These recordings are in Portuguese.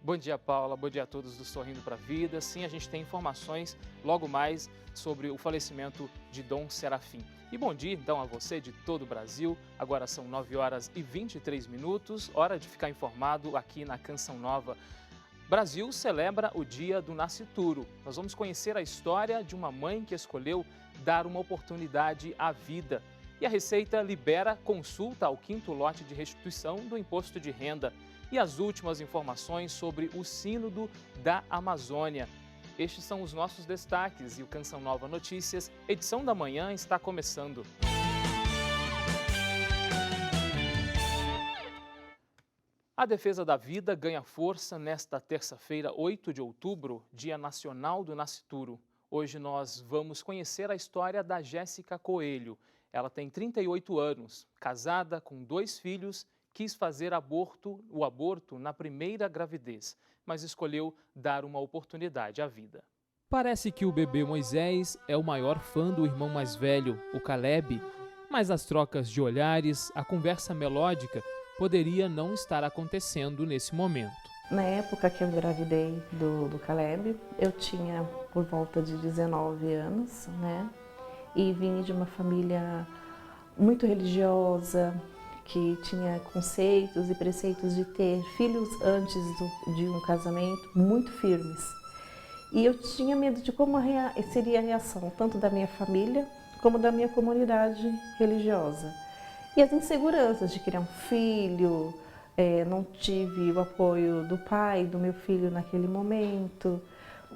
Bom dia, Paula. Bom dia a todos do Sorrindo para a Vida. Sim, a gente tem informações logo mais sobre o falecimento de Dom Serafim. E bom dia, então, a você de todo o Brasil. Agora são 9 horas e 23 minutos. Hora de ficar informado aqui na Canção Nova. Brasil celebra o Dia do Nascituro. Nós vamos conhecer a história de uma mãe que escolheu dar uma oportunidade à vida. E a Receita libera consulta ao 5º lote de restituição do imposto de renda. E as últimas informações sobre o Sínodo da Amazônia. Estes são os nossos destaques e o Canção Nova Notícias, edição da manhã, está começando. A defesa da vida ganha força nesta terça-feira, 8 de outubro, Dia Nacional do Nascituro. Hoje nós vamos conhecer a história da Jéssica Coelho. Ela tem 38 anos, casada com 2 filhos, quis fazer o aborto na primeira gravidez, mas escolheu dar uma oportunidade à vida. Parece que o bebê Moisés é o maior fã do irmão mais velho, o Caleb, mas as trocas de olhares, a conversa melódica, poderia não estar acontecendo nesse momento. Na época que eu engravidei do Caleb, eu tinha por volta de 19 anos, né? E vim de uma família muito religiosa, que tinha conceitos e preceitos de ter filhos antes de um casamento muito firmes. E eu tinha medo de como seria a reação, tanto da minha família como da minha comunidade religiosa. E as inseguranças de criar um filho, não tive o apoio do pai do meu filho naquele momento.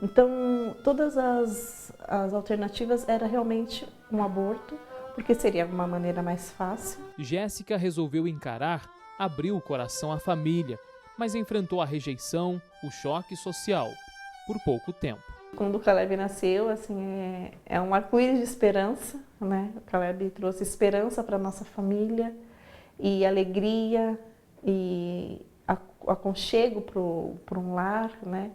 Então, todas as alternativas era realmente um aborto, porque seria uma maneira mais fácil. Jéssica resolveu encarar, abriu o coração à família, mas enfrentou a rejeição, o choque social, por pouco tempo. Quando o Caleb nasceu, assim, é um arco-íris de esperança, né? O Caleb trouxe esperança para a nossa família, e alegria, e aconchego para um lar, né?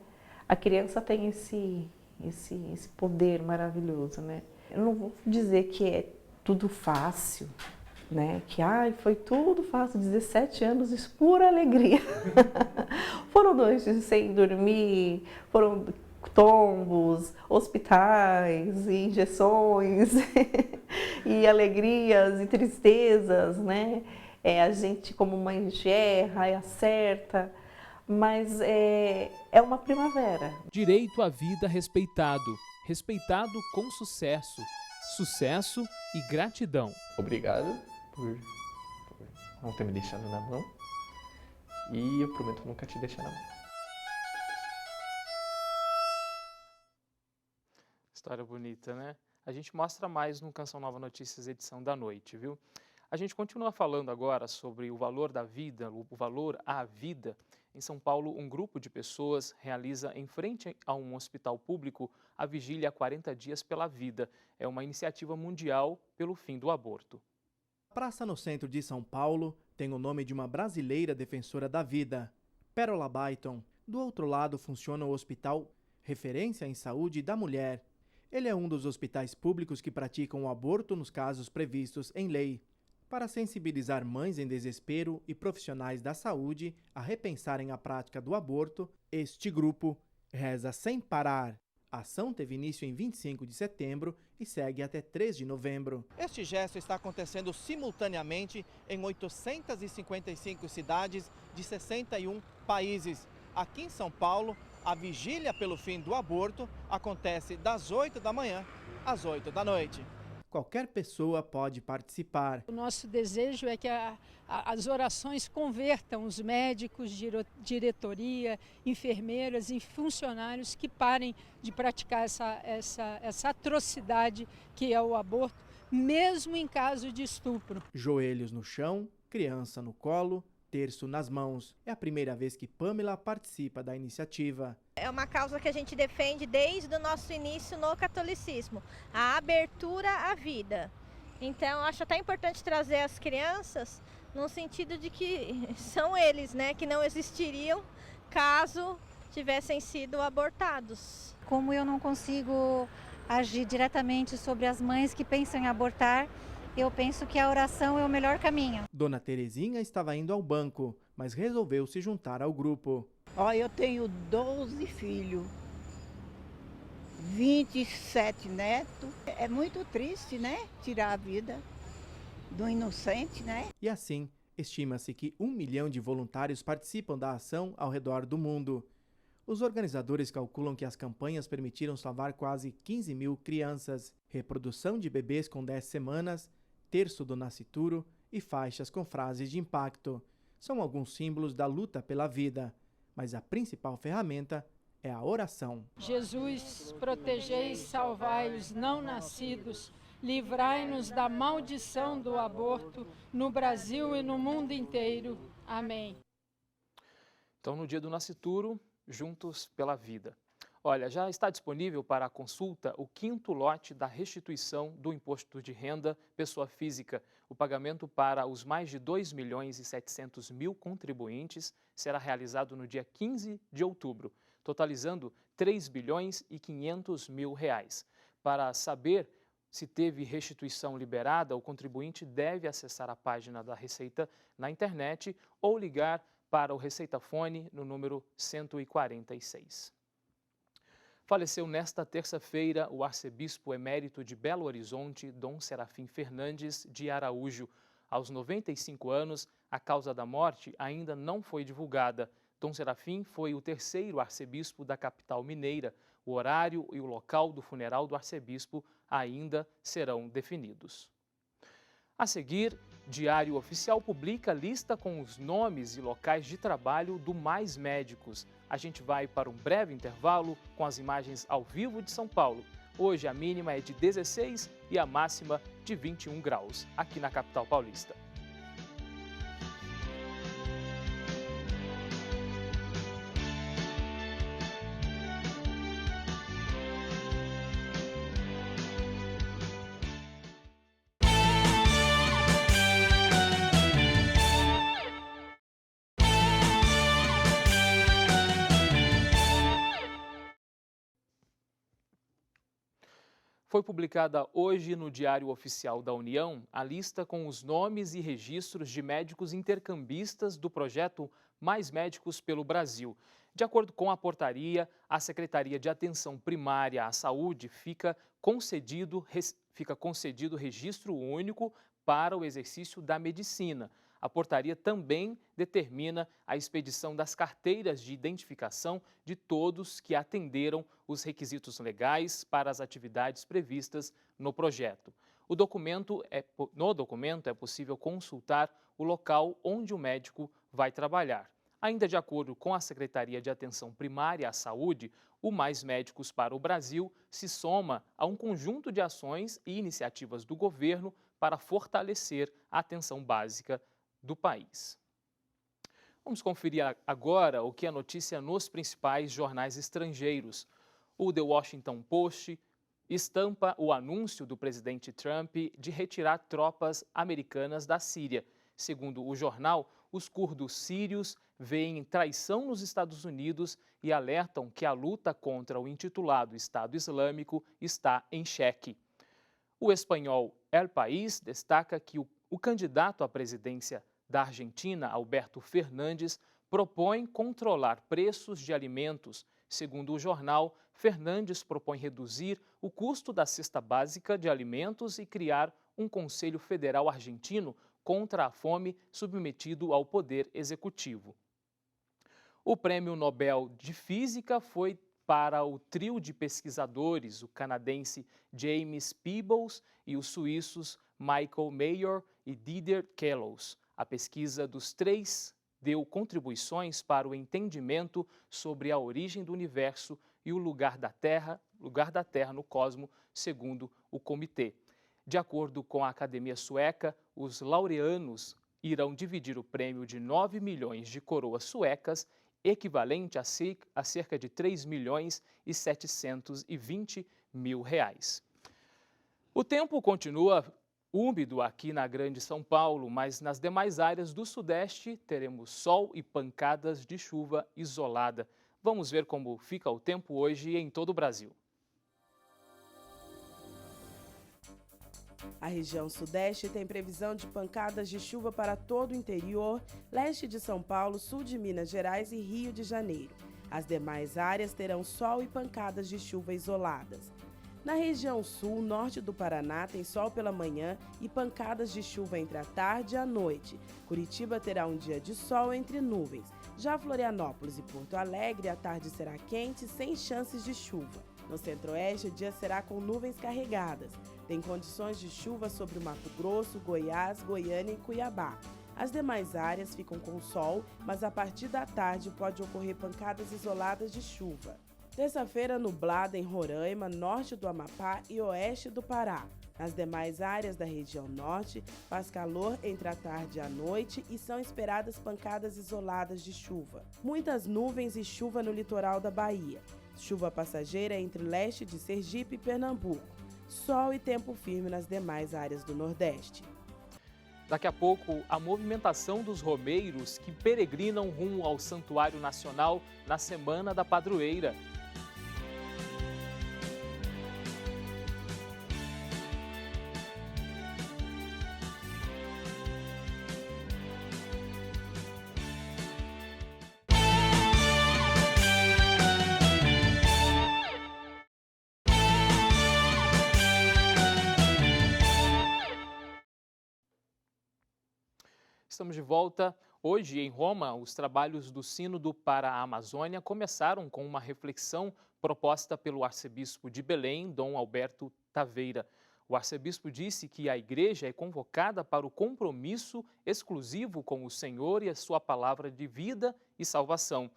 A criança tem esse poder maravilhoso, né? Eu não vou dizer que é tudo fácil, né? Que foi tudo fácil, 17 anos de pura alegria. Foram noites sem dormir, foram tombos, hospitais, e injeções, e alegrias e tristezas, né? A gente, como mãe, erra e acerta, mas é uma primavera. Direito à vida respeitado, respeitado com sucesso. Sucesso e gratidão. Obrigado por não ter me deixado na mão, e eu prometo nunca te deixar na mão. História bonita, né? A gente mostra mais no Canção Nova Notícias, edição da noite, viu? A gente continua falando agora sobre o valor da vida, o valor à vida. Em São Paulo, um grupo de pessoas realiza em frente a um hospital público a vigília 40 dias pela vida. É uma iniciativa mundial pelo fim do aborto. A praça no centro de São Paulo tem o nome de uma brasileira defensora da vida, Pérola Baiton. Do outro lado funciona o Hospital Referência em Saúde da Mulher. Ele é um dos hospitais públicos que praticam o aborto nos casos previstos em lei. Para sensibilizar mães em desespero e profissionais da saúde a repensarem a prática do aborto, este grupo reza sem parar. A ação teve início em 25 de setembro e segue até 3 de novembro. Este gesto está acontecendo simultaneamente em 855 cidades de 61 países. Aqui em São Paulo, a vigília pelo fim do aborto acontece das 8 da manhã às 8 da noite. Qualquer pessoa pode participar. O nosso desejo é que as orações convertam os médicos, diretoria, enfermeiras e funcionários que parem de praticar essa atrocidade que é o aborto, mesmo em caso de estupro. Joelhos no chão, criança no colo, terço nas mãos. É a primeira vez que Pamela participa da iniciativa. É uma causa que a gente defende desde o nosso início no catolicismo, a abertura à vida. Então, acho até importante trazer as crianças no sentido de que são eles, né, que não existiriam caso tivessem sido abortados. Como eu não consigo agir diretamente sobre as mães que pensam em abortar, eu penso que a oração é o melhor caminho. Dona Terezinha estava indo ao banco, mas resolveu se juntar ao grupo. Ó, eu tenho 12 filhos, 27 netos. É muito triste, né? Tirar a vida do inocente, né? E assim, estima-se que 1 milhão de voluntários participam da ação ao redor do mundo. Os organizadores calculam que as campanhas permitiram salvar quase 15 mil crianças, reprodução de bebês com 10 semanas, terço do nascituro e faixas com frases de impacto. São alguns símbolos da luta pela vida, mas a principal ferramenta é a oração. Jesus, protegei e salvai os não nascidos, livrai-nos da maldição do aborto no Brasil e no mundo inteiro. Amém. Então, no dia do nascituro, juntos pela vida. Olha, já está disponível para a consulta o 5º lote da restituição do imposto de renda pessoa física. O pagamento para os mais de 2.700.000 contribuintes será realizado no dia 15 de outubro, totalizando R$3.500.000. Para saber se teve restituição liberada, o contribuinte deve acessar a página da Receita na internet ou ligar para o Receitafone no número 146. Faleceu nesta terça-feira o arcebispo emérito de Belo Horizonte, Dom Serafim Fernandes de Araújo. Aos 95 anos, a causa da morte ainda não foi divulgada. Dom Serafim foi o 3º arcebispo da capital mineira. O horário e o local do funeral do arcebispo ainda serão definidos. A seguir, Diário Oficial publica lista com os nomes e locais de trabalho do Mais Médicos. A gente vai para um breve intervalo com as imagens ao vivo de São Paulo. Hoje a mínima é de 16 e a máxima de 21 graus, aqui na capital paulista. Foi publicada hoje no Diário Oficial da União a lista com os nomes e registros de médicos intercambistas do projeto Mais Médicos pelo Brasil. De acordo com a portaria, a Secretaria de Atenção Primária à Saúde fica concedido registro único para o exercício da medicina. A portaria também determina a expedição das carteiras de identificação de todos que atenderam os requisitos legais para as atividades previstas no projeto. No documento é possível consultar o local onde o médico vai trabalhar. Ainda de acordo com a Secretaria de Atenção Primária à Saúde, o Mais Médicos para o Brasil se soma a um conjunto de ações e iniciativas do governo para fortalecer a atenção básica do país. Vamos conferir agora o que é notícia nos principais jornais estrangeiros. O The Washington Post estampa o anúncio do presidente Trump de retirar tropas americanas da Síria. Segundo o jornal, os curdos sírios veem traição nos Estados Unidos e alertam que a luta contra o intitulado Estado Islâmico está em xeque. O espanhol El País destaca que o candidato à presidência da Argentina, Alberto Fernandes, propõe controlar preços de alimentos. Segundo o jornal, Fernandes propõe reduzir o custo da cesta básica de alimentos e criar um Conselho Federal Argentino contra a fome submetido ao Poder Executivo. O Prêmio Nobel de Física foi para o trio de pesquisadores, o canadense James Peebles e os suíços Michael Mayor e Didier Queloz. A pesquisa dos três deu contribuições para o entendimento sobre a origem do universo e o lugar da Terra no cosmos, segundo o comitê. De acordo com a Academia Sueca, os laureanos irão dividir o prêmio de 9 milhões de coroas suecas, equivalente a cerca de 3.720.000 reais. O tempo continua úmido aqui na Grande São Paulo, mas nas demais áreas do Sudeste teremos sol e pancadas de chuva isolada. Vamos ver como fica o tempo hoje em todo o Brasil. A região sudeste tem previsão de pancadas de chuva para todo o interior, leste de São Paulo, sul de Minas Gerais e Rio de Janeiro. As demais áreas terão sol e pancadas de chuva isoladas. Na região sul, norte do Paraná, tem sol pela manhã e pancadas de chuva entre a tarde e a noite. Curitiba terá um dia de sol entre nuvens. Já Florianópolis e Porto Alegre, a tarde será quente, sem chances de chuva. No centro-oeste, o dia será com nuvens carregadas. Tem condições de chuva sobre o Mato Grosso, Goiás, Goiânia e Cuiabá. As demais áreas ficam com sol, mas a partir da tarde pode ocorrer pancadas isoladas de chuva. Terça-feira nublada em Roraima, norte do Amapá e oeste do Pará. Nas demais áreas da região norte, faz calor entre a tarde e a noite e são esperadas pancadas isoladas de chuva. Muitas nuvens e chuva no litoral da Bahia. Chuva passageira entre leste de Sergipe e Pernambuco. Sol e tempo firme nas demais áreas do Nordeste. Daqui a pouco, a movimentação dos romeiros que peregrinam rumo ao Santuário Nacional na Semana da Padroeira. Estamos de volta. Hoje, em Roma, os trabalhos do Sínodo para a Amazônia começaram com uma reflexão proposta pelo arcebispo de Belém, Dom Alberto Taveira. O arcebispo disse que a igreja é convocada para o compromisso exclusivo com o Senhor e a sua palavra de vida e salvação.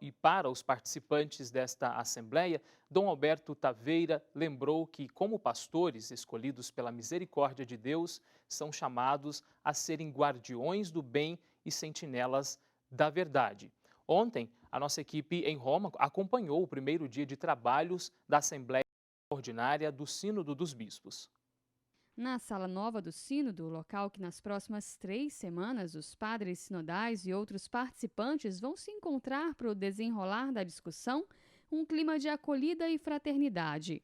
E para os participantes desta assembleia, Dom Alberto Taveira lembrou que, como pastores escolhidos pela misericórdia de Deus, são chamados a serem guardiões do bem e sentinelas da verdade. Ontem, a nossa equipe em Roma acompanhou o primeiro dia de trabalhos da Assembleia Ordinária do Sínodo dos Bispos. Na Sala Nova do Sínodo, local que nas próximas 3 semanas os padres sinodais e outros participantes vão se encontrar para o desenrolar da discussão, um clima de acolhida e fraternidade.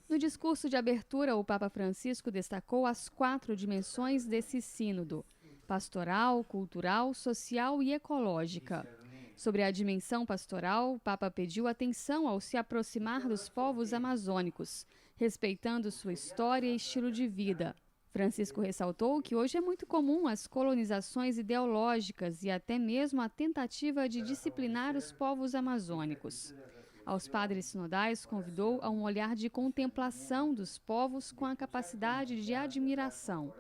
No discurso de abertura, o Papa Francisco destacou as 4 dimensões desse sínodo: pastoral, cultural, social e ecológica. Sobre a dimensão pastoral, o Papa pediu atenção ao se aproximar dos povos amazônicos, respeitando sua história e estilo de vida. Francisco ressaltou que hoje é muito comum as colonizações ideológicas e até mesmo a tentativa de disciplinar os povos amazônicos. Aos padres sinodais, convidou a um olhar de contemplação dos povos com a capacidade de admiração.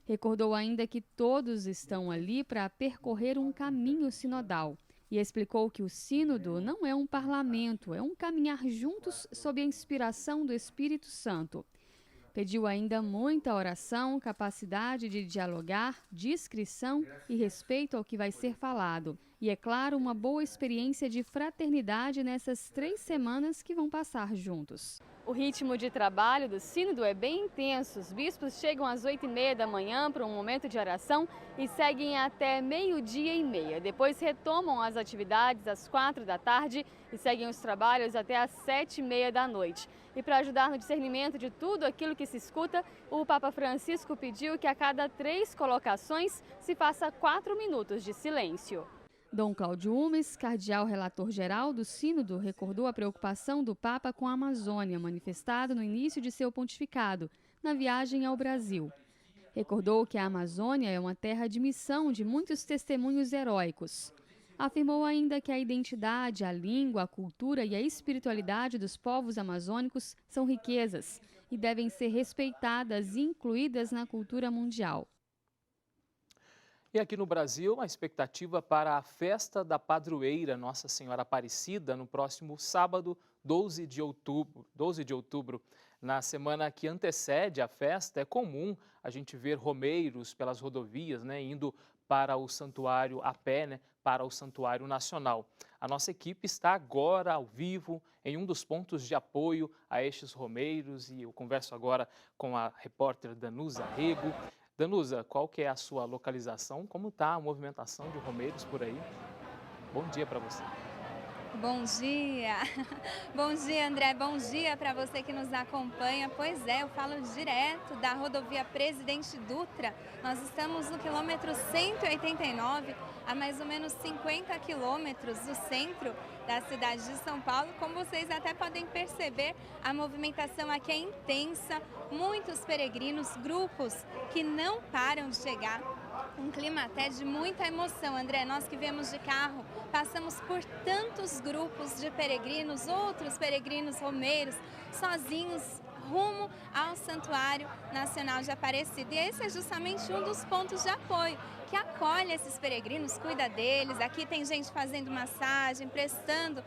Recordou ainda que todos estão ali para percorrer um caminho sinodal e explicou que o sínodo não é um parlamento, é um caminhar juntos sob a inspiração do Espírito Santo. Pediu ainda muita oração, capacidade de dialogar, discrição e respeito ao que vai ser falado. E, é claro, uma boa experiência de fraternidade nessas 3 semanas que vão passar juntos. O ritmo de trabalho do sínodo é bem intenso. Os bispos chegam às 8h30 da manhã para um momento de oração e seguem até 12h30. Depois retomam as atividades às 4 da tarde e seguem os trabalhos até às 7h30 da noite. E para ajudar no discernimento de tudo aquilo que se escuta, o Papa Francisco pediu que a cada 3 colocações se faça 4 minutos de silêncio. Dom Cláudio Umes, cardeal relator-geral do Sínodo, recordou a preocupação do Papa com a Amazônia, manifestada no início de seu pontificado, na viagem ao Brasil. Recordou que a Amazônia é uma terra de missão de muitos testemunhos heróicos. Afirmou ainda que a identidade, a língua, a cultura e a espiritualidade dos povos amazônicos são riquezas e devem ser respeitadas e incluídas na cultura mundial. E aqui no Brasil, a expectativa para a festa da padroeira Nossa Senhora Aparecida no próximo sábado, 12 de outubro. Na semana que antecede a festa, é comum a gente ver romeiros pelas rodovias, indo para o santuário a pé, para o Santuário Nacional. A nossa equipe está agora ao vivo em um dos pontos de apoio a estes romeiros e eu converso agora com a repórter Danusa Rego. Danusa, qual que é a sua localização? Como está a movimentação de romeiros por aí? Bom dia para você. Bom dia! Bom dia, André. Bom dia para você que nos acompanha. Pois é, eu falo direto da rodovia Presidente Dutra. Nós estamos no quilômetro 189, a mais ou menos 50 quilômetros do centro da cidade de São Paulo. Como vocês até podem perceber, a movimentação aqui é intensa, muitos peregrinos, grupos que não param de chegar. Um clima até de muita emoção, André. Nós que viemos de carro, passamos por tantos grupos de peregrinos, outros peregrinos romeiros, sozinhos, rumo ao Santuário Nacional de Aparecida. E esse é justamente um dos pontos de apoio, que acolhe esses peregrinos, cuida deles. Aqui tem gente fazendo massagem, prestando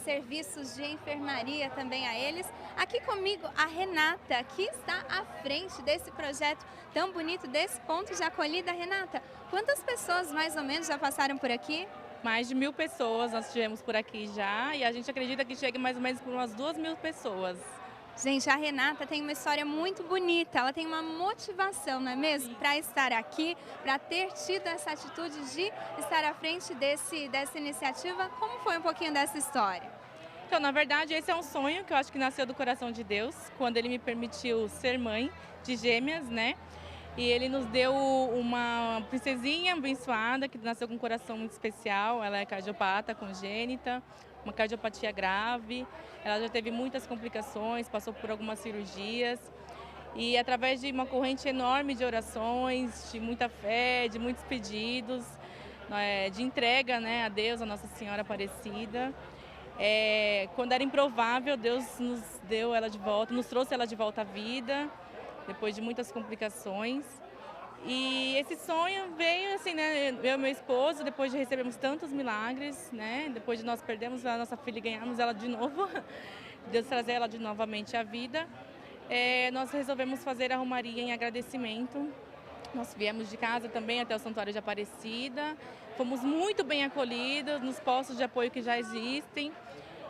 serviços de enfermaria também a eles. Aqui comigo a Renata, que está à frente desse projeto tão bonito, desse ponto de acolhida. Renata, quantas pessoas mais ou menos já passaram por aqui? Mais de 1.000 pessoas nós tivemos por aqui já, e a gente acredita que chegue mais ou menos por umas 2.000 pessoas. Gente, a Renata tem uma história muito bonita, ela tem uma motivação, não é mesmo? Para estar aqui, para ter tido essa atitude de estar à frente dessa iniciativa. Como foi um pouquinho dessa história? Então, na verdade, esse é um sonho que eu acho que nasceu do coração de Deus, quando Ele me permitiu ser mãe de gêmeas, né? E Ele nos deu uma princesinha abençoada, que nasceu com um coração muito especial. Ela é cardiopata congênita, uma cardiopatia grave. Ela já teve muitas complicações, passou por algumas cirurgias. E através de uma corrente enorme de orações, de muita fé, de muitos pedidos, de entrega, né, a Deus, a Nossa Senhora Aparecida. Quando era improvável, Deus nos deu ela de volta, nos trouxe ela de volta à vida, depois de muitas complicações. E esse sonho veio assim, né, eu e meu esposo, depois de recebermos tantos milagres, né, depois de nós perdermos a nossa filha e ganharmos ela de novo, Deus trazer ela de novamente à vida, nós resolvemos fazer a romaria em agradecimento. Nós viemos de casa também até o Santuário de Aparecida, fomos muito bem acolhidos nos postos de apoio que já existem.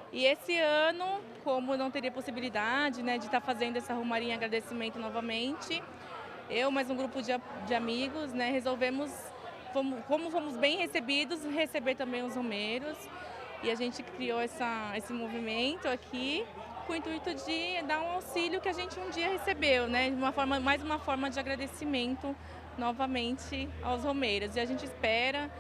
E esse ano, como não teria possibilidade, né, de estar fazendo essa romaria em agradecimento novamente, eu mais um grupo de amigos, né, resolvemos, como fomos bem recebidos, receber também os romeiros. E a gente criou esse movimento aqui com o intuito de dar um auxílio que a gente um dia recebeu, né, mais uma forma de agradecimento novamente aos romeiros. E a gente espera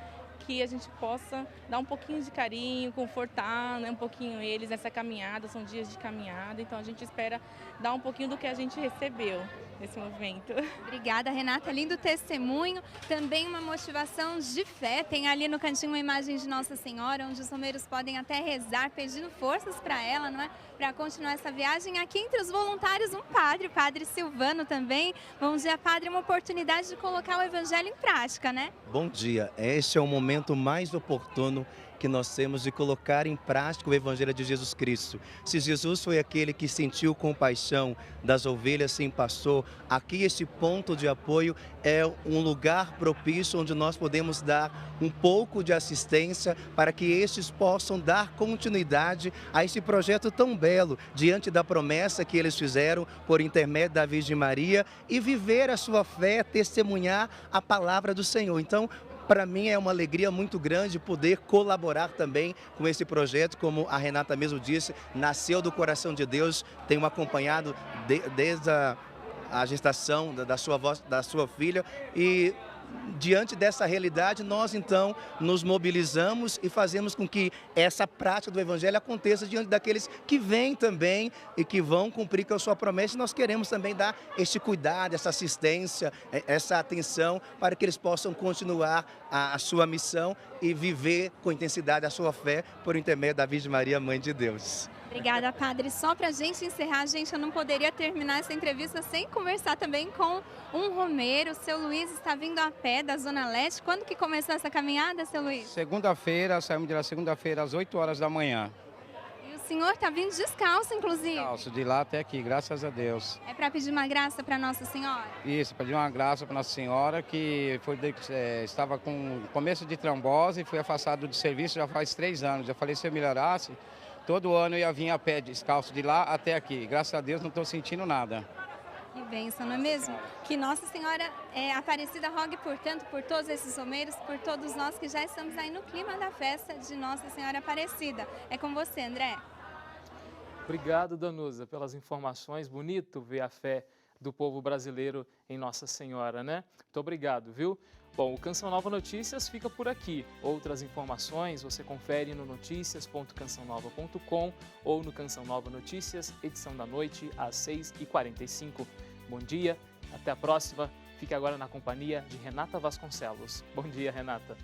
que a gente possa dar um pouquinho de carinho, confortar, né, um pouquinho eles nessa caminhada, são dias de caminhada, então a gente espera dar um pouquinho do que a gente recebeu nesse movimento. Obrigada, Renata, lindo testemunho, também uma motivação de fé, tem ali no cantinho uma imagem de Nossa Senhora, onde os romeiros podem até rezar, pedindo forças para ela, não é? Para continuar essa viagem. Aqui entre os voluntários, um padre, o Padre Silvano também. Bom dia, padre, uma oportunidade de colocar o evangelho em prática, né? Bom dia, este é o momento mais oportuno que nós temos de colocar em prática o Evangelho de Jesus Cristo. Se Jesus foi aquele que sentiu compaixão das ovelhas sem pastor, aqui este ponto de apoio é um lugar propício onde nós podemos dar um pouco de assistência para que estes possam dar continuidade a esse projeto tão belo, diante da promessa que eles fizeram por intermédio da Virgem Maria e viver a sua fé, testemunhar a palavra do Senhor. Então, para mim é uma alegria muito grande poder colaborar também com esse projeto, como a Renata mesmo disse, nasceu do coração de Deus, tenho acompanhado desde a gestação da sua filha e diante dessa realidade nós então nos mobilizamos e fazemos com que essa prática do Evangelho aconteça diante daqueles que vêm também e que vão cumprir com a sua promessa. E nós queremos também dar este cuidado, essa assistência, essa atenção para que eles possam continuar a sua missão e viver com intensidade a sua fé por intermédio da Virgem Maria, Mãe de Deus. Obrigada, padre. Só para a gente encerrar, gente, eu não poderia terminar essa entrevista sem conversar também com um romeiro. O seu Luiz está vindo a pé da Zona Leste. Quando que começou essa caminhada, seu Luiz? Segunda-feira, saímos de lá segunda-feira às 8 horas da manhã. E o senhor está vindo descalço, inclusive? Descalço, de lá até aqui, graças a Deus. É para pedir uma graça para Nossa Senhora? Isso, pedir uma graça para Nossa Senhora, que estava com começo de trombose e foi afastado do serviço já faz 3 anos. Eu falei, se eu melhorasse, todo ano eu ia vir a pé descalço de lá até aqui. Graças a Deus não estou sentindo nada. Que bênção, não é mesmo? Que Nossa Senhora Aparecida rogue, portanto, por todos esses romeiros, por todos nós que já estamos aí no clima da festa de Nossa Senhora Aparecida. É com você, André. Obrigado, Danusa, pelas informações. Bonito ver a fé do povo brasileiro em Nossa Senhora, né? Muito obrigado, viu? Bom, o Canção Nova Notícias fica por aqui. Outras informações você confere no noticias.cançãonova.com ou no Canção Nova Notícias, edição da noite, às 6h45. Bom dia, até a próxima. Fique agora na companhia de Renata Vasconcelos. Bom dia, Renata.